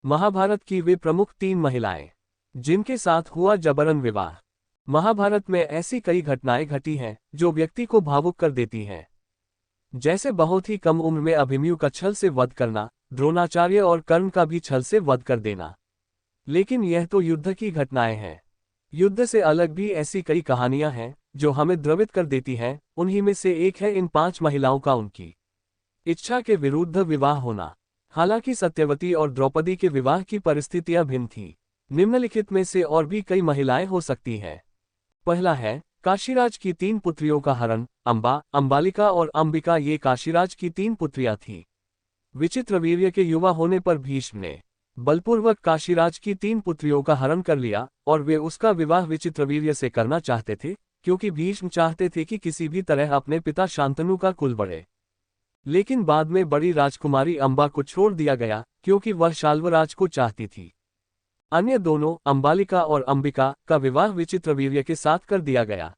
महाभारत की वे प्रमुख 3 महिलाएं जिनके साथ हुआ जबरन विवाह। महाभारत में ऐसी कई घटनाएं घटी हैं जो व्यक्ति को भावुक कर देती हैं। जैसे बहुत ही कम उम्र में अभिमन्यु का छल से वध करना, द्रोणाचार्य और कर्ण का भी छल से वध कर देना। लेकिन यह तो युद्ध की घटनाएं हैं। युद्ध से अलग भी ऐसी कई कहानियां हैं जो हमें द्रवित कर देती हैं। उन्हीं में से एक है इन 5 महिलाओं का उनकी इच्छा के विरुद्ध विवाह होना। हालांकि सत्यवती और द्रौपदी के विवाह की परिस्थितियां भिन्न थीं। निम्नलिखित में से और भी कई महिलाएं हो सकती हैं। पहला है काशीराज की 3 पुत्रियों का हरण। अंबा, अंबालिका और अंबिका ये काशीराज की 3 पुत्रियां थीं। विचित्रवीर्य के युवा होने पर भीष्म ने बलपूर्वक काशीराज की 3 पुत्रियों का हरण कर लिया और वे उसका विवाह विचित्रवीर्य से करना चाहते थे, क्योंकि भीष्म चाहते थे कि किसी भी तरह अपने पिता शांतनु का कुल बढ़े। लेकिन बाद में बड़ी राजकुमारी अंबा को छोड़ दिया गया, क्योंकि वह शाल्वराज को चाहती थी। अन्य दोनों, अंबालिका और अंबिका, का विवाह विचित्रवीर्य के साथ कर दिया गया।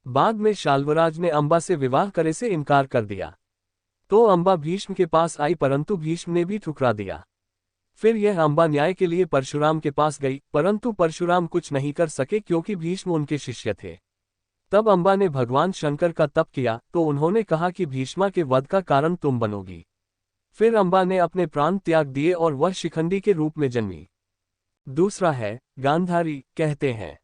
बाद में शाल्वराज ने अंबा से विवाह करे से इनकार कर दिया। तो अंबा भीष्म के पास आई, परंतु भीष्म ने भी ठुकरा दिया। फिर यह अंबा न्याय के लिए परशुराम के पास गई, परंतु परशुराम कुछ नहीं कर सके क्योंकि भीष्म उनके शिष्य थे। तब अंबा ने भगवान शंकर का तप किया तो उन्होंने कहा कि भीष्मा के वध का कारण तुम बनोगी। फिर अंबा ने अपने प्राण त्याग दिए और वह शिखंडी के रूप में जन्मी। दूसरा है गांधारी। कहते हैं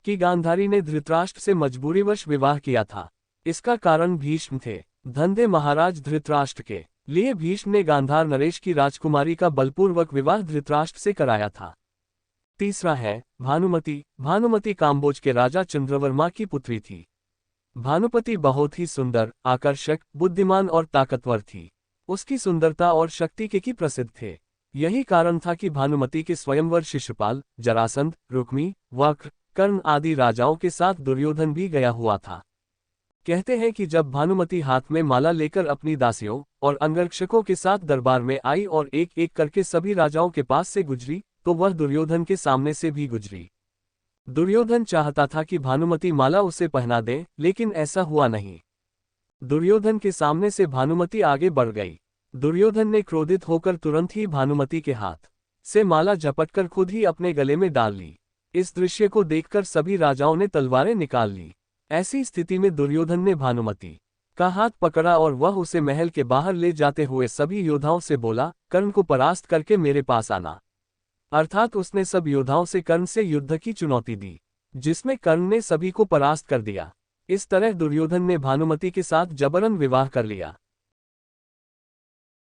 कि गांधारी ने धृतराष्ट्र से मजबूरीवश विवाह किया था। इसका कारण भीष्म थे। धनदे महाराज धृतराष्ट्र के लिए भीष्म ने गांधार नरेश की राजकुमारी का बलपूर्वक विवाह धृतराष्ट्र से कराया था। तीसरा है भानुमति। भानुमति काम्बोज के राजा चंद्रवर्मा की पुत्री थी। भानुपति बहुत ही सुंदर, आकर्षक, बुद्धिमान और ताकतवर थी। उसकी सुंदरता और शक्ति के प्रसिद्ध थे। यही कारण था कि भानुमति के स्वयंवर शिशुपाल, जरासंध, रुक्मी, वक्र, कर्ण आदि राजाओं के साथ दुर्योधन भी गया हुआ था। कहते हैं कि जब भानुमति हाथ में माला लेकर अपनी दासियों और अंगरक्षकों के साथ दरबार में आई और एक एक करके सभी राजाओं के पास से गुजरी, तो वह दुर्योधन के सामने से भी गुजरी। दुर्योधन चाहता था कि भानुमति माला उसे पहना दे, लेकिन ऐसा हुआ नहीं। दुर्योधन के सामने से भानुमति आगे बढ़ गई। दुर्योधन ने क्रोधित होकर तुरंत ही भानुमति के हाथ से माला झपटकर खुद ही अपने गले में डाल ली। इस दृश्य को देखकर सभी राजाओं ने तलवारें निकाल ली। ऐसी स्थिति में दुर्योधन ने भानुमति का हाथ पकड़ा और वह उसे महल के बाहर ले जाते हुए सभी योद्धाओं से बोला, कर्ण को परास्त करके मेरे पास आना। अर्थात उसने सब योद्धाओं से कर्ण से युद्ध की चुनौती दी, जिसमें कर्ण ने सभी को परास्त कर दिया। इस तरह दुर्योधन ने भानुमति के साथ जबरन विवाह कर लिया।